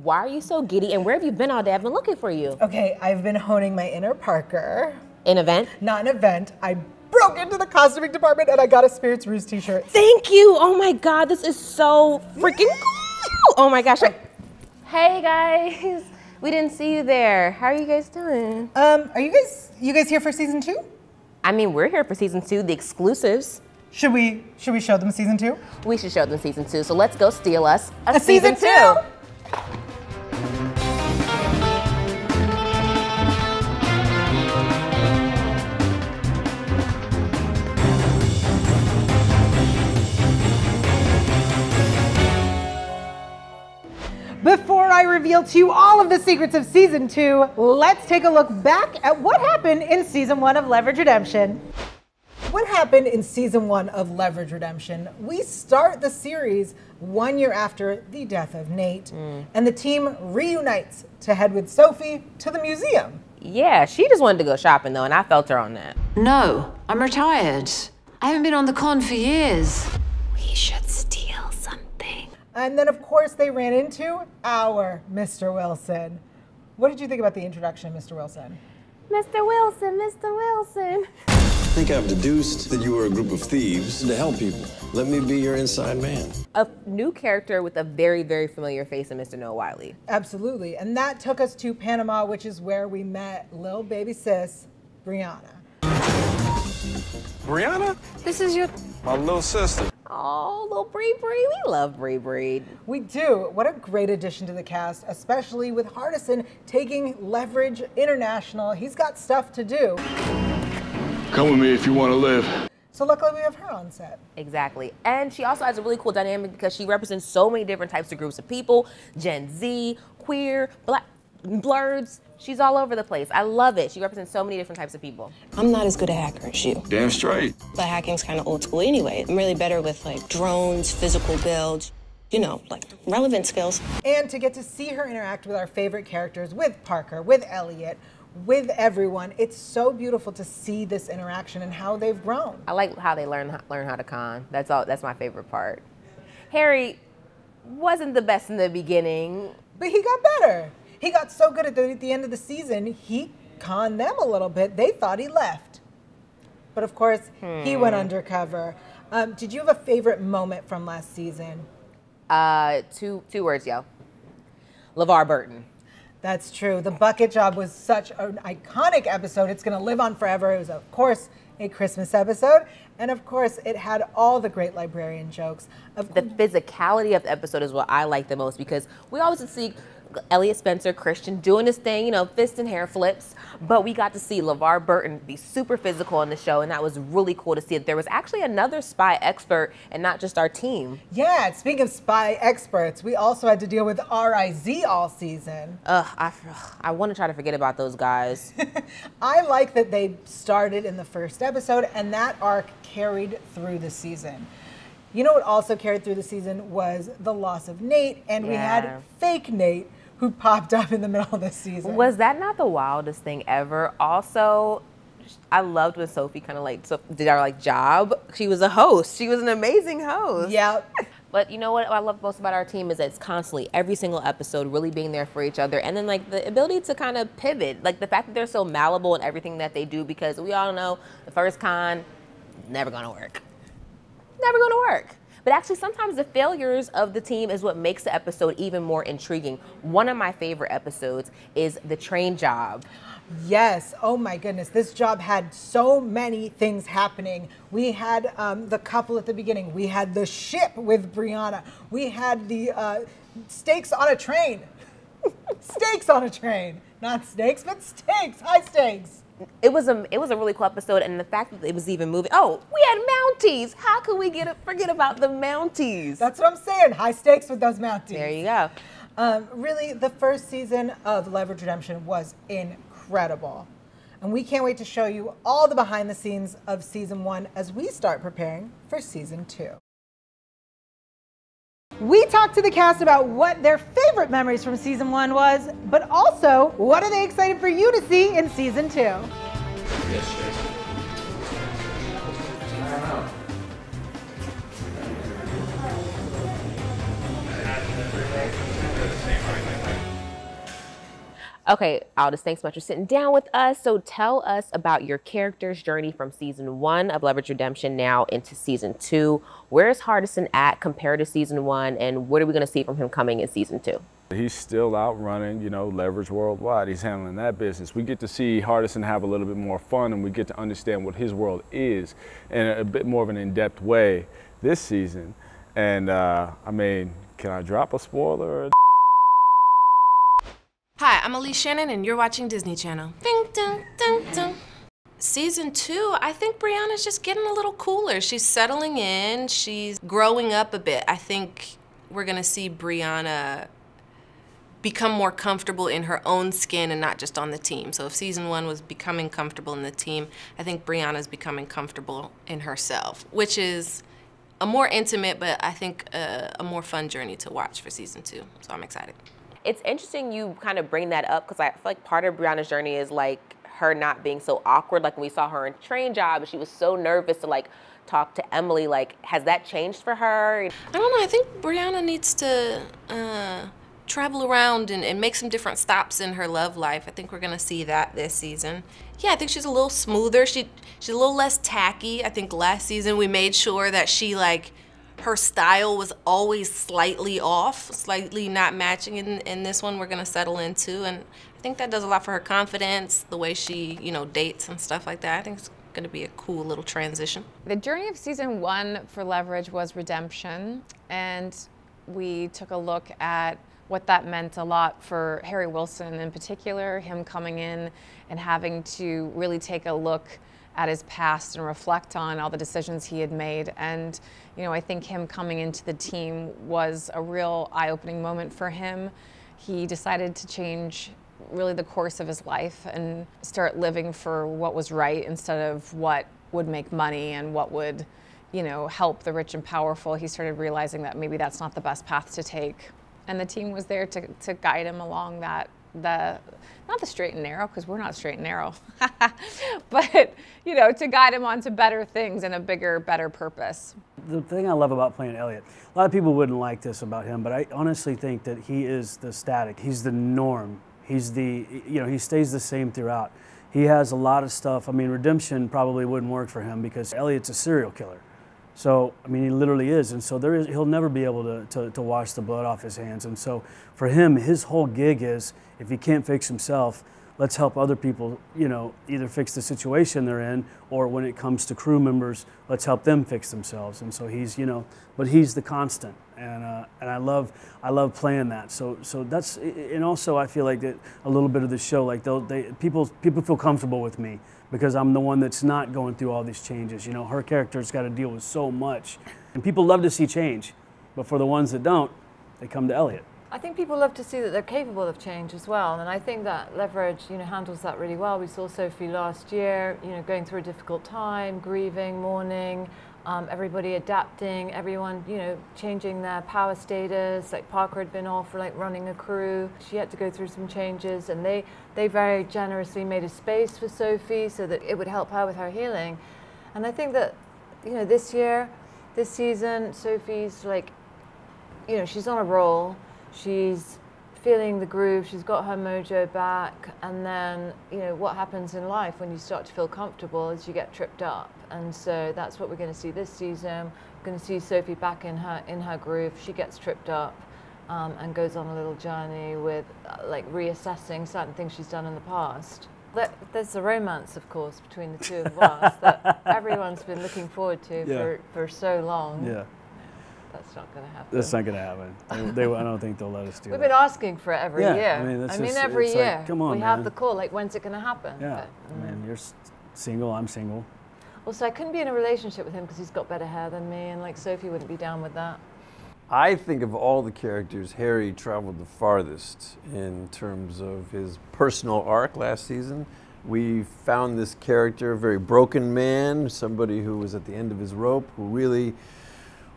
Why are you so giddy, and where have you been all day? I've been looking for you. Okay, I've been honing my inner Parker. An event? Not an event. I broke into the costuming department and I got a Spirits Ruse t-shirt. Thank you. Oh my God, this is so freaking cool. Oh my gosh. Hey guys, we didn't see you there. How are you guys doing? Are you guys here for season 2? I mean, we're here for season 2, the exclusives. Should we show them season 2? We should show them season 2. So let's go steal us a season season 2. Before I reveal to you all of the secrets of season 2, let's take a look back at what happened in season 1 of Leverage Redemption. What happened in season 1 of Leverage Redemption? We start the series 1 year after the death of Nate, and the team reunites to head with Sophie to the museum. Yeah, she just wanted to go shopping though, and I felt her on that. No, I'm retired. I haven't been on the con for years. We should steal something. And then, of course, they ran into our Mr. Wilson. What did you think about the introduction of Mr. Wilson? Mr. Wilson, Mr. Wilson. I think I've deduced that you are a group of thieves to help people. Let me be your inside man. A new character with a very, very familiar face in Mr. Noah Wiley. Absolutely. And that took us to Panama, which is where we met Lil Baby Sis, Brianna. Brianna? This is your... My little sister. Oh, little Bree Bree. We love Bree Bree. We do. What a great addition to the cast, especially with Hardison taking Leverage International. He's got stuff to do. Come with me if you want to live. So luckily we have her on set. Exactly. And she also has a really cool dynamic because she represents so many different types of groups of people. Gen Z, queer, black, blurs. She's all over the place. I love it. She represents so many different types of people. I'm not as good a hacker as you. Damn straight. But hacking's kind of old school anyway. I'm really better with like drones, physical builds, you know, like relevant skills. And to get to see her interact with our favorite characters, with Parker, with Elliot, with everyone, it's so beautiful to see this interaction and how they've grown. I like how they learn how to con. That's all. That's my favorite part. Harry wasn't the best in the beginning, but he got better. He got so good at the end of the season, he conned them a little bit. They thought he left. But of course, he went undercover. Did you have a favorite moment from last season? Two words, yo. LeVar Burton. That's true. The bucket job was such an iconic episode. It's going to live on forever. It was, of course, a Christmas episode. And of course, it had all the great librarian jokes. The physicality of the episode is what I like the most because we always see Elliot Spencer, Christian, doing his thing, you know, fist and hair flips. But we got to see LeVar Burton be super physical in the show, and that was really cool to see that there was actually another spy expert and not just our team. Yeah, speaking of spy experts, we also had to deal with RIZ all season. I want to try to forget about those guys. I like that they started in the first episode, and that arc carried through the season. You know what also carried through the season was the loss of Nate, and we had fake Nate, who popped up in the middle of this season. Was that not the wildest thing ever? Also, I loved when Sophie kind of like did our job. She was a host. She was an amazing host. Yep. But you know what I love most about our team is that it's constantly, every single episode, really being there for each other. And then like the ability to kind of pivot, like the fact that they're so malleable in everything that they do, because we all know the first con, never gonna work. Never gonna work. But actually, sometimes the failures of the team is what makes the episode even more intriguing. One of my favorite episodes is the train job. Yes, oh my goodness, this job had so many things happening. We had the couple at the beginning. We had the ship with Brianna. We had the stakes on a train. Stakes on a train. Not snakes, but stakes, high stakes. It was a really cool episode, and the fact that it was even moving. Oh, we had Mounties. How could we forget about the Mounties? That's what I'm saying. High stakes with those Mounties. There you go. Really, the first season of Leverage Redemption was incredible. And we can't wait to show you all the behind the scenes of season 1 as we start preparing for season 2. We talked to the cast about what their favorite memories from season 1 was, but also what are they excited for you to see in season 2. Okay, Aldous, thanks so much for sitting down with us. So tell us about your character's journey from season 1 of Leverage Redemption now into season 2. Where's Hardison at compared to season 1, and what are we going to see from him coming in season 2? He's still out running, you know, Leverage Worldwide. He's handling that business. We get to see Hardison have a little bit more fun, and we get to understand what his world is in a bit more of an in-depth way this season. And I mean, can I drop a spoiler? Hi, I'm Elise Shannon, and you're watching Disney Channel. Ding, ding, ding, ding. Season 2, I think Brianna's just getting a little cooler. She's settling in, she's growing up a bit. I think we're gonna see Brianna become more comfortable in her own skin and not just on the team. So if season 1 was becoming comfortable in the team, I think Brianna's becoming comfortable in herself, which is a more intimate, but I think a more fun journey to watch for season 2. So I'm excited. It's interesting you kind of bring that up because I feel like part of Brianna's journey is like her not being so awkward. Like when we saw her in Train Job, and she was so nervous to like talk to Emily. Like, has that changed for her? I don't know. I think Brianna needs to travel around and make some different stops in her love life. I think we're gonna see that this season. Yeah, I think she's a little smoother. She's a little less tacky. I think last season we made sure that she her style was always slightly off, slightly not matching. In this one, we're gonna settle into, and I think that does a lot for her confidence, the way she, you know, dates and stuff like that. I think it's gonna be a cool little transition. The journey of season 1 for Leverage was redemption, and we took a look at what that meant a lot for Harry Wilson in particular, him coming in and having to really take a look at his past and reflect on all the decisions he had made. And, you know, I think him coming into the team was a real eye-opening moment for him. He decided to change really the course of his life and start living for what was right instead of what would make money and what would, you know, help the rich and powerful. He started realizing that maybe that's not the best path to take. And the team was there to guide him along that, not the straight and narrow, because we're not straight and narrow, but, you know, to guide him onto better things and a bigger, better purpose. The thing I love about playing Elliot, a lot of people wouldn't like this about him, but I honestly think that he is the static. He's the norm. He's the, you know, he stays the same throughout. He has a lot of stuff. I mean, redemption probably wouldn't work for him because Elliot's a serial killer. So, I mean, he literally is, and so he'll never be able to wash the blood off his hands. And so for him, his whole gig is, if he can't fix himself, let's help other people, you know, either fix the situation they're in, or when it comes to crew members, let's help them fix themselves. And so he's, you know, but he's the constant, and I love playing that. So that's, and also I feel like that a little bit of the show, like people feel comfortable with me, because I'm the one that's not going through all these changes. You know, her character's got to deal with so much. And people love to see change, but for the ones that don't, they come to Elliot. I think people love to see that they're capable of change as well, and I think that Leverage, you know, handles that really well. We saw Sophie last year, you know, going through a difficult time, grieving, mourning, everybody adapting, everyone, you know, changing their power status. Like Parker had been off for like running a crew. She had to go through some changes, and they very generously made a space for Sophie so that it would help her with her healing. And I think that, you know, this season, Sophie's like, you know, she's on a roll. She's feeling the groove, she's got her mojo back, and then, you know, what happens in life when you start to feel comfortable is you get tripped up. And so that's what we're going to see this season. We're going to see Sophie back in her groove. She gets tripped up and goes on a little journey with like reassessing certain things she's done in the past. There's a romance, of course, between the two of us that everyone's been looking forward to for so long. Yeah. That's not going to happen. That's not going to happen. I don't think they'll let us do that. We've been asking for it every year. I mean, every year. Like, come on, we have the call, like, when's it going to happen? Yeah, but, I mean, you're single, I'm single. Also, I couldn't be in a relationship with him because he's got better hair than me, and like Sophie wouldn't be down with that. I think of all the characters, Harry traveled the farthest in terms of his personal arc last season. We found this character, a very broken man, somebody who was at the end of his rope, who really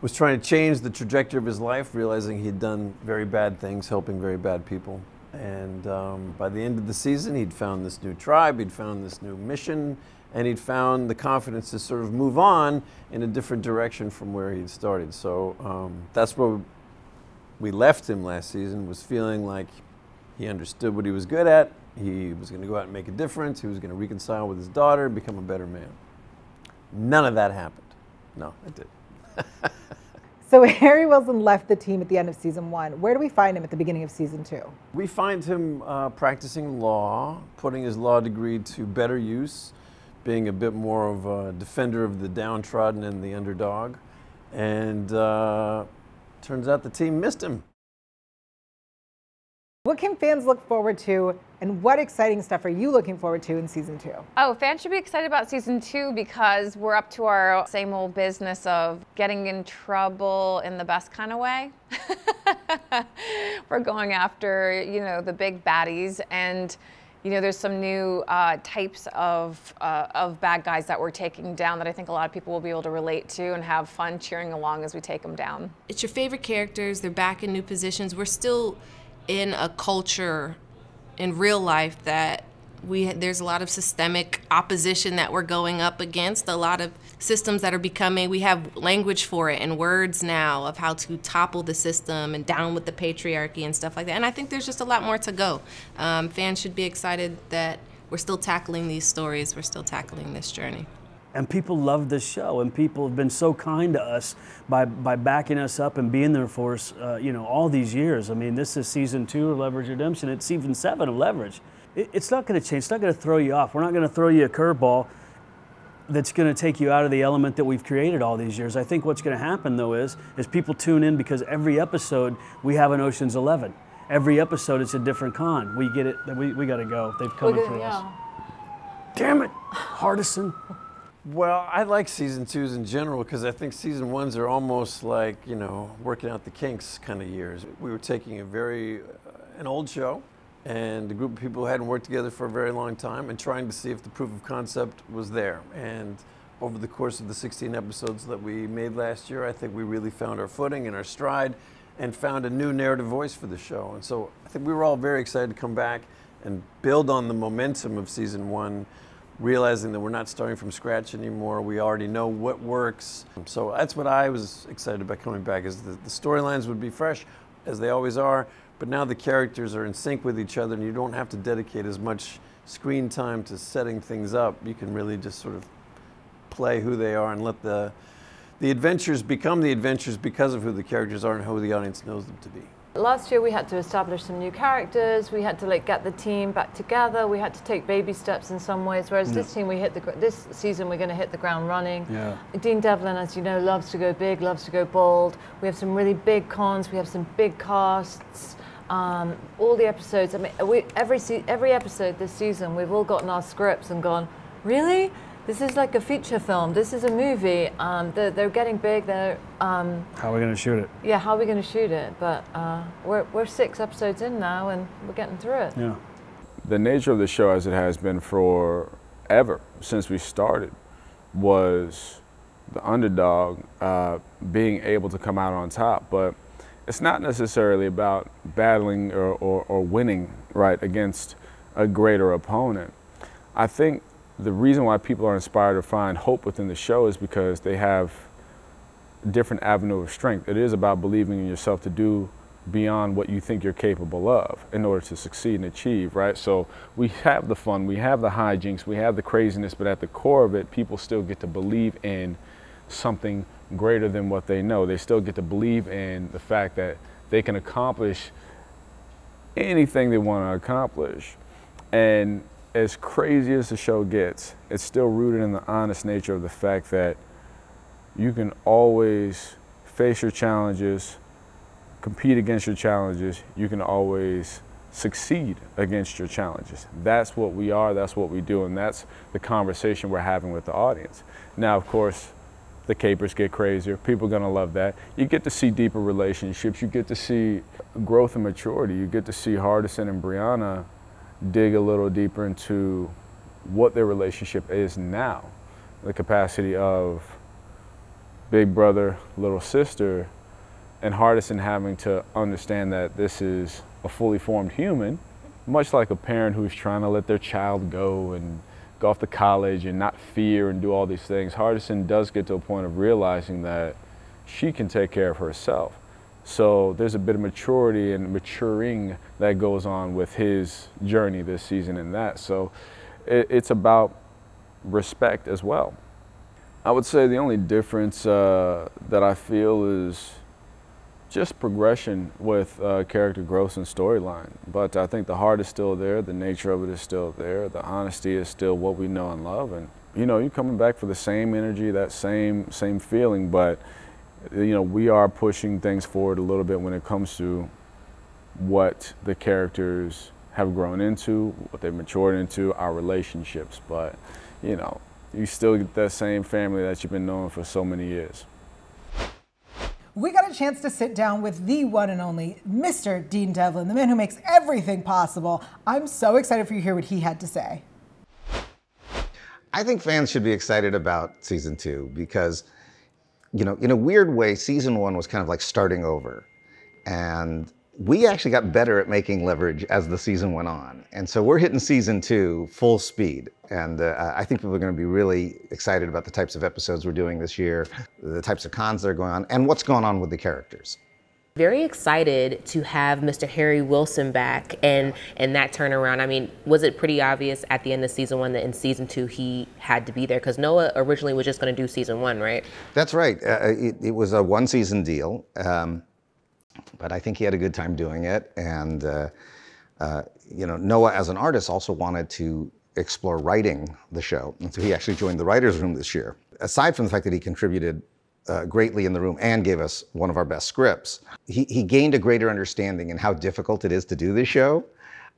was trying to change the trajectory of his life, realizing he'd done very bad things, helping very bad people. And by the end of the season, he'd found this new tribe, he'd found this new mission, and he'd found the confidence to sort of move on in a different direction from where he'd started. So that's where we left him last season, was feeling like He understood what he was good at. He was going to go out and make a difference. He was going to reconcile with his daughter, become a better man. None of that happened. No, it didn't. So Harry Wilson left the team at the end of season 1. Where do we find him at the beginning of season 2? We find him practicing law, putting his law degree to better use, being a bit more of a defender of the downtrodden and the underdog. And turns out the team missed him. What can fans look forward to, and what exciting stuff are you looking forward to in season 2? Oh, fans should be excited about season 2 because we're up to our same old business of getting in trouble in the best kind of way. We're going after, you know, the big baddies, and you know, there's some new types of bad guys that we're taking down that I think a lot of people will be able to relate to and have fun cheering along as we take them down. It's your favorite characters. They're back in new positions. We're still in a culture in real life that there's a lot of systemic opposition that we're going up against, a lot of systems that are becoming, we have language for it and words now of how to topple the system and down with the patriarchy and stuff like that. And I think there's just a lot more to go. Fans should be excited that we're still tackling these stories, we're still tackling this journey. And people love this show, and people have been so kind to us by backing us up and being there for us, you know, all these years. I mean, this is season 2 of Leverage Redemption. It's season 7 of Leverage. It's not going to change. It's not going to throw you off. We're not going to throw you a curveball that's going to take you out of the element that we've created all these years. I think what's going to happen, though, is people tune in because every episode we have an Ocean's 11. Every episode it's a different con. We get it. We got to go. They've come for us. Damn it, Hardison. Well, I like season 2s in general because I think season 1s are almost like, you know, working out the kinks kind of years. We were taking an old show and a group of people who hadn't worked together for a very long time and trying to see if the proof of concept was there. And over the course of the 16 episodes that we made last year, I think we really found our footing and our stride and found a new narrative voice for the show. And so I think we were all very excited to come back and build on the momentum of season 1, realizing that we're not starting from scratch anymore. We already know what works. So that's what I was excited about coming back, is the storylines would be fresh, as they always are, but now the characters are in sync with each other and you don't have to dedicate as much screen time to setting things up. You can really just sort of play who they are and let the adventures become the adventures because of who the characters are and who the audience knows them to be. Last year we had to establish some new characters. We had to get the team back together. We had to take baby steps in some ways. Whereas this season we're going to hit the ground running. Yeah. Dean Devlin, as you know, loves to go big, loves to go bold. We have some really big cons. We have some big casts. All the episodes. I mean, every episode this season, we've all gotten our scripts and gone, really? This is like a feature film. This is a movie. They're getting big. How are we going to shoot it? Yeah, how are we going to shoot it? But we're 6 episodes in now, and we're getting through it. Yeah. The nature of the show, as it has been forever since we started, was the underdog being able to come out on top. But it's not necessarily about battling or winning right against a greater opponent. I think the reason why people are inspired to find hope within the show is because they have a different avenue of strength. It is about believing in yourself to do beyond what you think you're capable of in order to succeed and achieve, right? So we have the fun, we have the hijinks, we have the craziness, but at the core of it, people still get to believe in something greater than what they know. They still get to believe in the fact that they can accomplish anything they want to accomplish. And as crazy as the show gets, it's still rooted in the honest nature of the fact that you can always face your challenges, compete against your challenges, you can always succeed against your challenges. That's what we are, that's what we do, and that's the conversation we're having with the audience. Now, of course, the capers get crazier. People are gonna love that. You get to see deeper relationships, you get to see growth and maturity, you get to see Hardison and Brianna dig a little deeper into what their relationship is now. The capacity of big brother, little sister, and Hardison having to understand that this is a fully formed human, much like a parent who's trying to let their child go and go off to college and not fear and do all these things. Hardison does get to a point of realizing that she can take care of herself. So there's a bit of maturity and maturing that goes on with his journey this season in that. So it's about respect as well. I would say the only difference that I feel is just progression with character growth and storyline. But I think the heart is still there, the nature of it is still there, the honesty is still what we know and love. And you know, you're coming back for the same energy, that same feeling, but you know, we are pushing things forward a little bit when it comes to what the characters have grown into, what they've matured into, our relationships. But you know, you still get that same family that you've been knowing for so many years. We got a chance to sit down with the one and only Mr. Dean Devlin, the man who makes everything possible. I'm so excited for you to hear what he had to say. I think fans should be excited about season 2 because, you know, in a weird way, season 1 was kind of like starting over. And we actually got better at making Leverage as the season went on. And so we're hitting season 2 full speed. And I think people are going to be really excited about the types of episodes we're doing this year, the types of cons that are going on, and what's going on with the characters. Very excited to have Mr. Harry Wilson back and that turnaround. I mean, was it pretty obvious at the end of season 1 that in season 2 he had to be there? Because Noah originally was just going to do season 1, right? That's right. It was a 1-season deal. But I think he had a good time doing it. And, you know, Noah as an artist also wanted to explore writing the show. And so he actually joined the writer's room this year. Aside from the fact that he contributed greatly in the room and gave us one of our best scripts, he gained a greater understanding in how difficult it is to do this show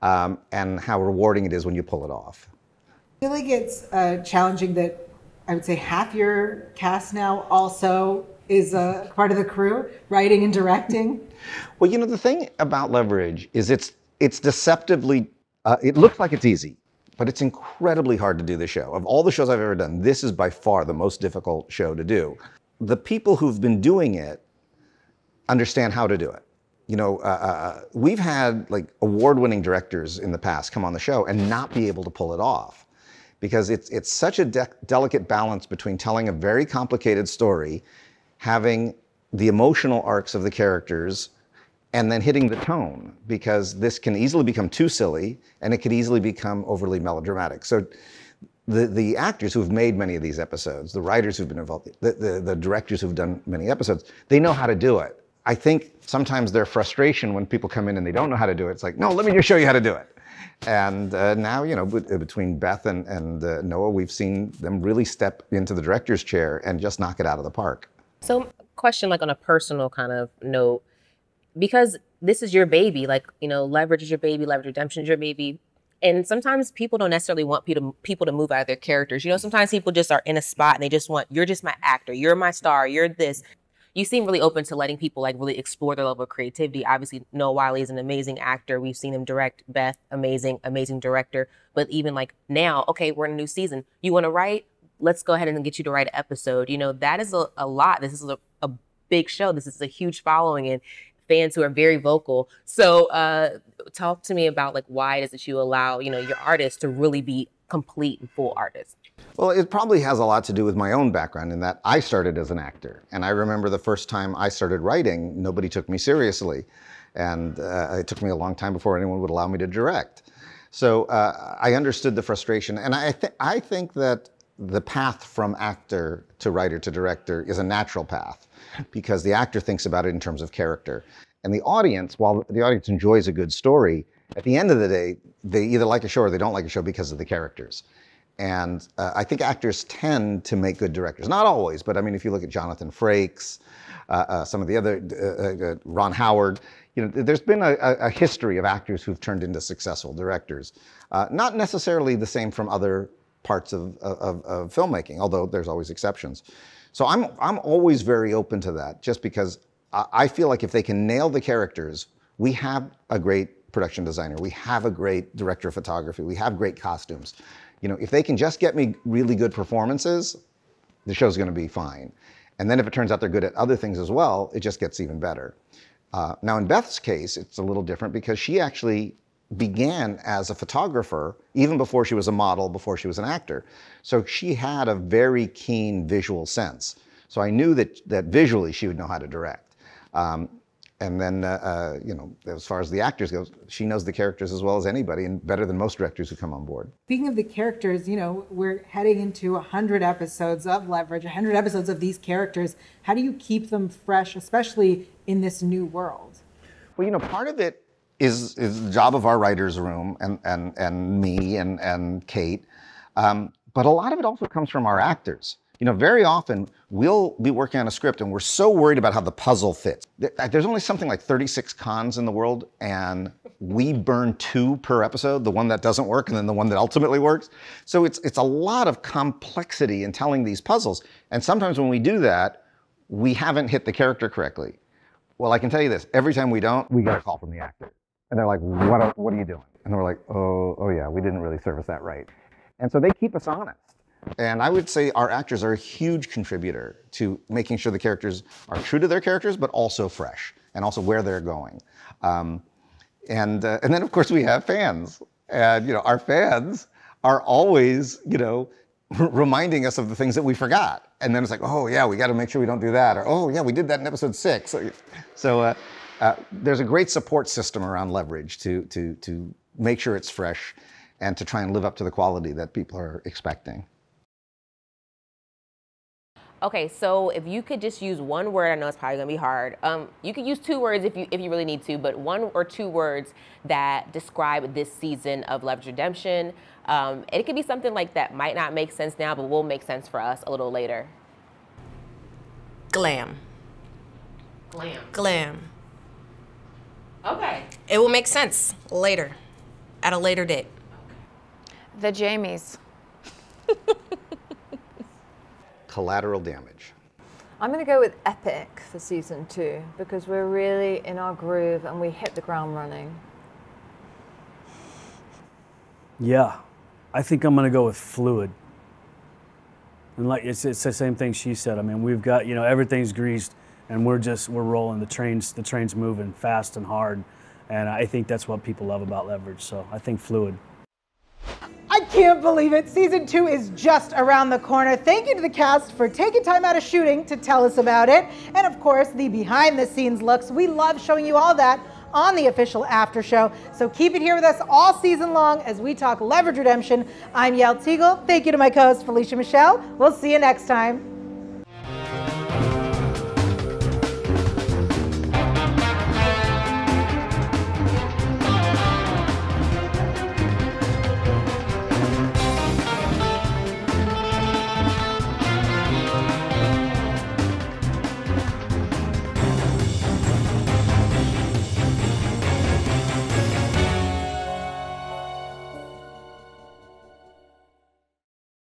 and how rewarding it is when you pull it off. I feel like it's challenging that I would say half your cast now also is a part of the crew, writing and directing. Well, you know, the thing about Leverage is it's deceptively, it looks like it's easy, but it's incredibly hard to do the show. Of all the shows I've ever done, this is by far the most difficult show to do. The people who've been doing it understand how to do it. You know, we've had like award-winning directors in the past come on the show and not be able to pull it off because it's such a delicate balance between telling a very complicated story, having the emotional arcs of the characters, and then hitting the tone, because this can easily become too silly and it could easily become overly melodramatic. So the actors who've made many of these episodes, the writers who've been involved, the directors who've done many episodes, they know how to do it. I think sometimes their frustration when people come in and they don't know how to do it, it's like, no, let me just show you how to do it. And now, you know, between Beth and Noah, we've seen them really step into the director's chair and just knock it out of the park. So question, like on a personal kind of note, because this is your baby, like, you know, Leverage is your baby, Leverage Redemption is your baby. And sometimes people don't necessarily want people to move out of their characters. You know, sometimes people just are in a spot and they just want, you're just my actor, you're my star, you're this. You seem really open to letting people like really explore their level of creativity. Obviously, Noah Wyle is an amazing actor. We've seen him direct. Beth, amazing director. But even like now, okay, we're in a new season. You want to write? Let's go ahead and get you to write an episode. You know, that is a lot. This is a big show. This is a huge following and fans who are very vocal. So talk to me about like why it is that you allow, you know, your artists to really be complete and full artists. Well, it probably has a lot to do with my own background in that I started as an actor. And I remember the first time I started writing, nobody took me seriously. And it took me a long time before anyone would allow me to direct. So I understood the frustration. And I think that the path from actor to writer to director is a natural path because the actor thinks about it in terms of character. And the audience, while the audience enjoys a good story, at the end of the day, they either like a show or they don't like a show because of the characters. And I think actors tend to make good directors. Not always, but I mean, if you look at Jonathan Frakes, some of the other, Ron Howard, you know, there's been a history of actors who've turned into successful directors. Not necessarily the same from other parts of filmmaking, although there's always exceptions. So I'm always very open to that, just because I feel like if they can nail the characters, we have a great production designer, we have a great director of photography, we have great costumes. You know, if they can just get me really good performances, the show's going to be fine. And then if it turns out they're good at other things as well, it just gets even better. Now in Beth's case, it's a little different because she actually began as a photographer even before she was a model, before she was an actor. So she had a very keen visual sense. So I knew that visually she would know how to direct. And then, you know, as far as the actors go, she knows the characters as well as anybody and better than most directors who come on board. Speaking of the characters, you know, we're heading into 100 episodes of Leverage, 100 episodes of these characters. How do you keep them fresh, especially in this new world? Well, you know, part of it is the job of our writer's room and me and Kate. But a lot of it also comes from our actors. You know, very often we'll be working on a script and we're so worried about how the puzzle fits. There's only something like 36 cons in the world, and we burn 2 per episode, the one that doesn't work and then the one that ultimately works. So it's a lot of complexity in telling these puzzles. And sometimes when we do that, we haven't hit the character correctly. Well, I can tell you this, every time we don't, we get a call from the actor. And they're like, what are you doing? And we're like, oh yeah, we didn't really service that right. And so they keep us honest. And I would say our actors are a huge contributor to making sure the characters are true to their characters, but also fresh, and also where they're going. And then, of course, we have fans. And, you know, our fans are always, you know, reminding us of the things that we forgot. And then it's like, oh, yeah, we got to make sure we don't do that. Or, oh, yeah, we did that in episode 6. So there's a great support system around Leverage to make sure it's fresh and to try and live up to the quality that people are expecting. Okay, so if you could just use one word, I know it's probably gonna be hard. You could use 2 words if you really need to, but 1 or 2 words that describe this season of Leverage Redemption. And it could be something like that might not make sense now, but will make sense for us a little later. Glam. Glam. Glam. Okay. It will make sense later, at a later date. The Jamies. Collateral damage. I'm going to go with epic for season 2 because we're really in our groove and we hit the ground running. Yeah, I think I'm going to go with fluid. And like it's the same thing she said. I mean, we've got, you know, everything's greased and we're rolling. The train's moving fast and hard. And I think that's what people love about Leverage. So I think fluid. I can't believe it. Season 2 is just around the corner. Thank you to the cast for taking time out of shooting to tell us about it. And of course, the behind the scenes looks. We love showing you all that on the official after show. So keep it here with us all season long as we talk Leverage Redemption. I'm Yael Tygiel. Thank you to my co-host Felicia Michelle. We'll see you next time.